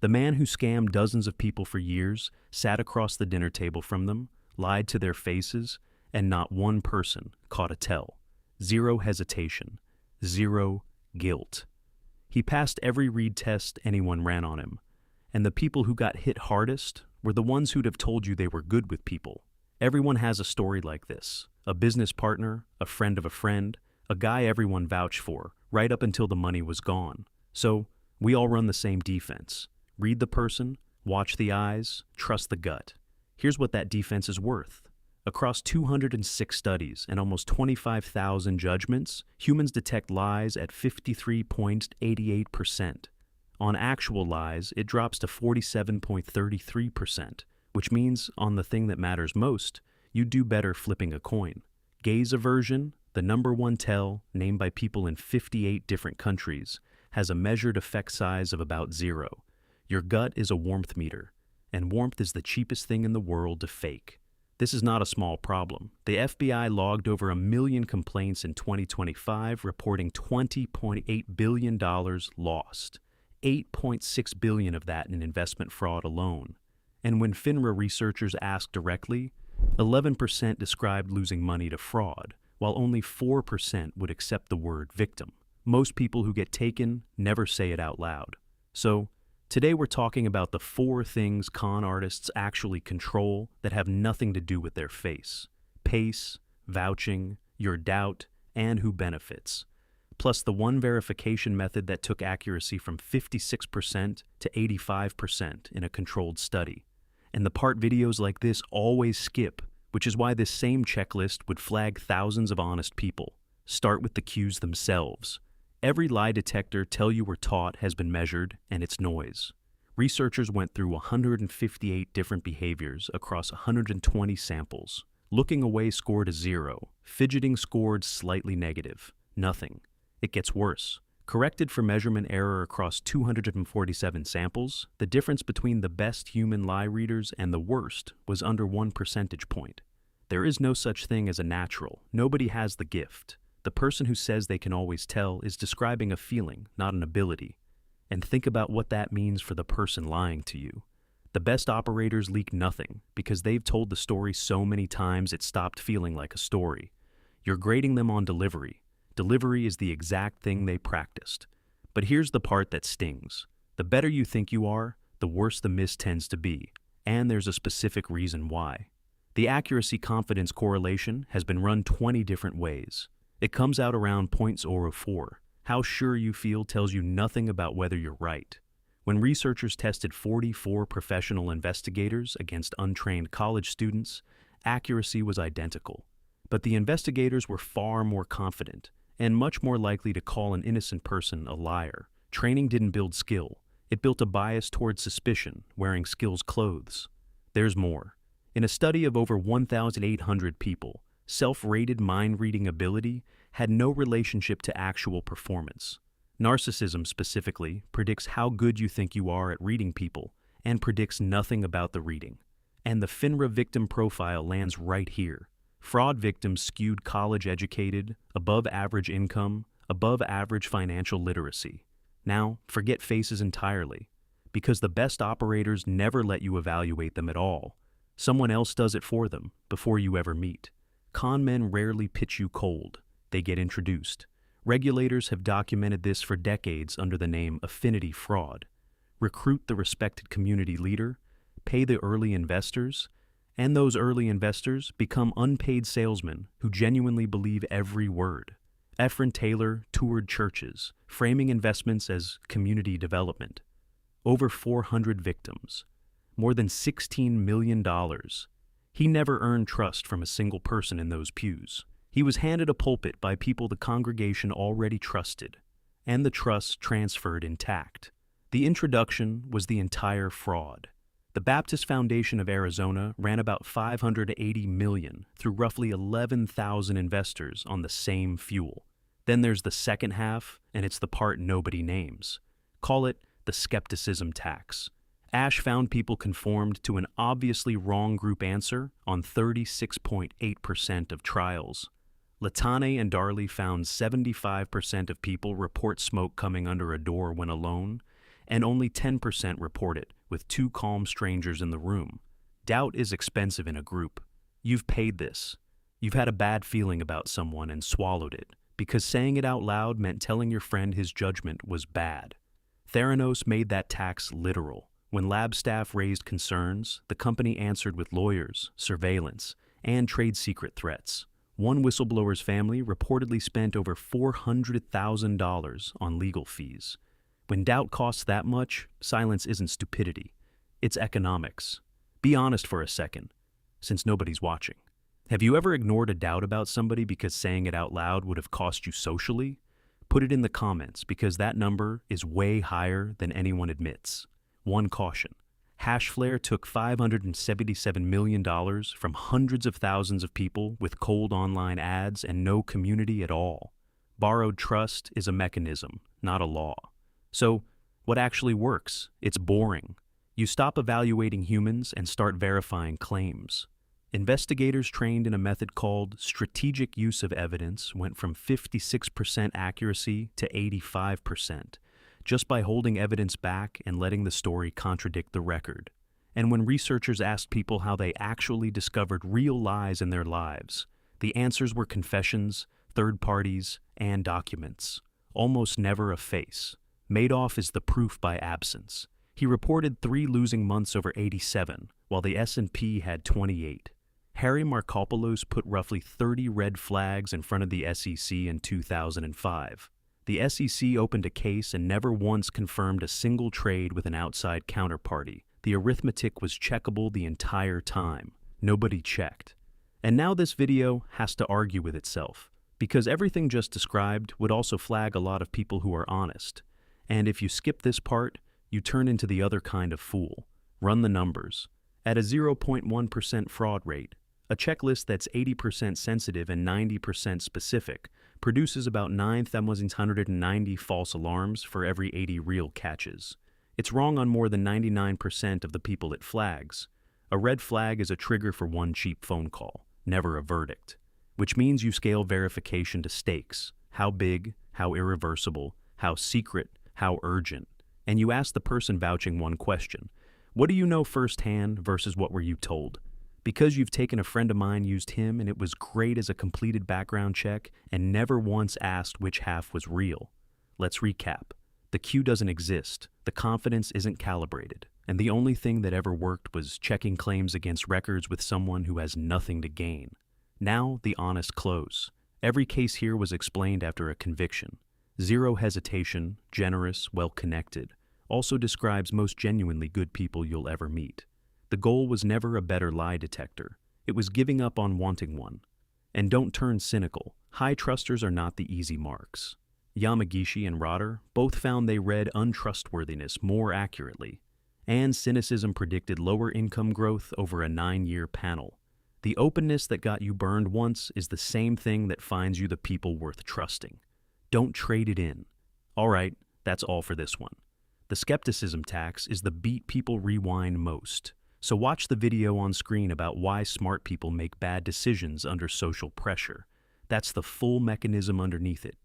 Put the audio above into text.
The man who scammed dozens of people for years sat across the dinner table from them, lied to their faces, and not one person caught a tell. Zero hesitation. Zero guilt. He passed every read test anyone ran on him. And the people who got hit hardest were the ones who'd have told you they were good with people. Everyone has a story like this. A business partner, a friend of a friend, a guy everyone vouched for, right up until the money was gone. So, we all run the same defense. Read the person, watch the eyes, trust the gut. Here's what that defense is worth. Across 206 studies and almost 25,000 judgments, humans detect lies at 53.88%. On actual lies, it drops to 47.33%, which means on the thing that matters most, you do better flipping a coin. Gaze aversion, the number one tell, named by people in 58 different countries, has a measured effect size of about 0. Your gut is a warmth meter, and warmth is the cheapest thing in the world to fake. This is not a small problem. The FBI logged over 1 million complaints in 2025, reporting $20.8 billion lost. $8.6 billion of that in investment fraud alone. And when FINRA researchers asked directly, 11% described losing money to fraud, while only 4% would accept the word victim. Most people who get taken never say it out loud. So, today we're talking about the 4 things con artists actually control that have nothing to do with their face: pace, vouching, your doubt, and who benefits. Plus the one verification method that took accuracy from 56% to 85% in a controlled study. And the part videos like this always skip, which is why this same checklist would flag thousands of honest people. Start with the cues themselves. Every lie detector tell you were taught has been measured, and it's noise. Researchers went through 158 different behaviors across 120 samples. Looking away scored a 0. Fidgeting scored slightly negative. Nothing. It gets worse. Corrected for measurement error across 247 samples, the difference between the best human lie readers and the worst was under 1 percentage point. There is no such thing as a natural. Nobody has the gift. The person who says they can always tell is describing a feeling, not an ability. And think about what that means for the person lying to you. The best operators leak nothing because they've told the story so many times it stopped feeling like a story. You're grading them on delivery. Delivery is the exact thing they practiced. But here's the part that stings. The better you think you are, the worse the miss tends to be. And there's a specific reason why. The accuracy-confidence correlation has been run 20 different ways. It comes out around 0.04. How sure you feel tells you nothing about whether you're right. When researchers tested 44 professional investigators against untrained college students, accuracy was identical. But the investigators were far more confident and much more likely to call an innocent person a liar. Training didn't build skill. It built a bias towards suspicion, wearing skills clothes. There's more. In a study of over 1,800 people, self-rated mind-reading ability had no relationship to actual performance. Narcissism specifically predicts how good you think you are at reading people and predicts nothing about the reading. And the FINRA victim profile lands right here. Fraud victims skewed college-educated, above-average income, above-average financial literacy. Now, forget faces entirely, because the best operators never let you evaluate them at all. Someone else does it for them before you ever meet. Con men rarely pitch you cold. They get introduced. Regulators have documented this for decades under the name affinity fraud. Recruit the respected community leader, pay the early investors, and those early investors become unpaid salesmen who genuinely believe every word. Ephraim Taylor toured churches, framing investments as community development. Over 400 victims. More than $16 million. He never earned trust from a single person in those pews. He was handed a pulpit by people the congregation already trusted, and the trust transferred intact. The introduction was the entire fraud. The Baptist Foundation of Arizona ran about $580 million through roughly 11,000 investors on the same fuel. Then there's the second half, and it's the part nobody names. Call it the skepticism tax. Ash found people conformed to an obviously wrong group answer on 36.8% of trials. Latane and Darley found 75% of people report smoke coming under a door when alone, and only 10% report it, with two calm strangers in the room. Doubt is expensive in a group. You've paid this. You've had a bad feeling about someone and swallowed it, because saying it out loud meant telling your friend his judgment was bad. Theranos made that tax literal. When lab staff raised concerns, the company answered with lawyers, surveillance, and trade secret threats. One whistleblower's family reportedly spent over $400,000 on legal fees. When doubt costs that much, silence isn't stupidity. It's economics. Be honest for a second, since nobody's watching. Have you ever ignored a doubt about somebody because saying it out loud would have cost you socially? Put it in the comments, because that number is way higher than anyone admits. One caution. Hashflare took $577 million from hundreds of thousands of people with cold online ads and no community at all. Borrowed trust is a mechanism, not a law. So, what actually works? It's boring. You stop evaluating humans and start verifying claims. Investigators trained in a method called strategic use of evidence went from 56% accuracy to 85%, just by holding evidence back and letting the story contradict the record. And when researchers asked people how they actually discovered real lies in their lives, the answers were confessions, third parties, and documents. Almost never a face. Madoff is the proof by absence. He reported 3 losing months over 87, while the S&P had 28. Harry Markopolos put roughly 30 red flags in front of the SEC in 2005. The SEC opened a case and never once confirmed a single trade with an outside counterparty. The arithmetic was checkable the entire time. Nobody checked. And now this video has to argue with itself, because everything just described would also flag a lot of people who are honest. And if you skip this part, you turn into the other kind of fool. Run the numbers. At a 0.1% fraud rate, a checklist that's 80% sensitive and 90% specific produces about 9,190 false alarms for every 80 real catches. It's wrong on more than 99% of the people it flags. A red flag is a trigger for one cheap phone call, never a verdict, which means you scale verification to stakes. How big, how irreversible, how secret, how urgent. And you ask the person vouching one question. What do you know firsthand versus what were you told? Because you've taken a friend of mine used him and it was great as a completed background check and never once asked which half was real. Let's recap. The queue doesn't exist, the confidence isn't calibrated, and the only thing that ever worked was checking claims against records with someone who has nothing to gain. Now, the honest close. Every case here was explained after a conviction. Zero hesitation, generous, well-connected. Also describes most genuinely good people you'll ever meet. The goal was never a better lie detector. It was giving up on wanting one. And don't turn cynical. High trusters are not the easy marks. Yamagishi and Rotter both found they read untrustworthiness more accurately. And cynicism predicted lower income growth over a 9-year panel. The openness that got you burned once is the same thing that finds you the people worth trusting. Don't trade it in. All right, that's all for this one. The skepticism tax is the beat people rewind most. So watch the video on screen about why smart people make bad decisions under social pressure. That's the full mechanism underneath it.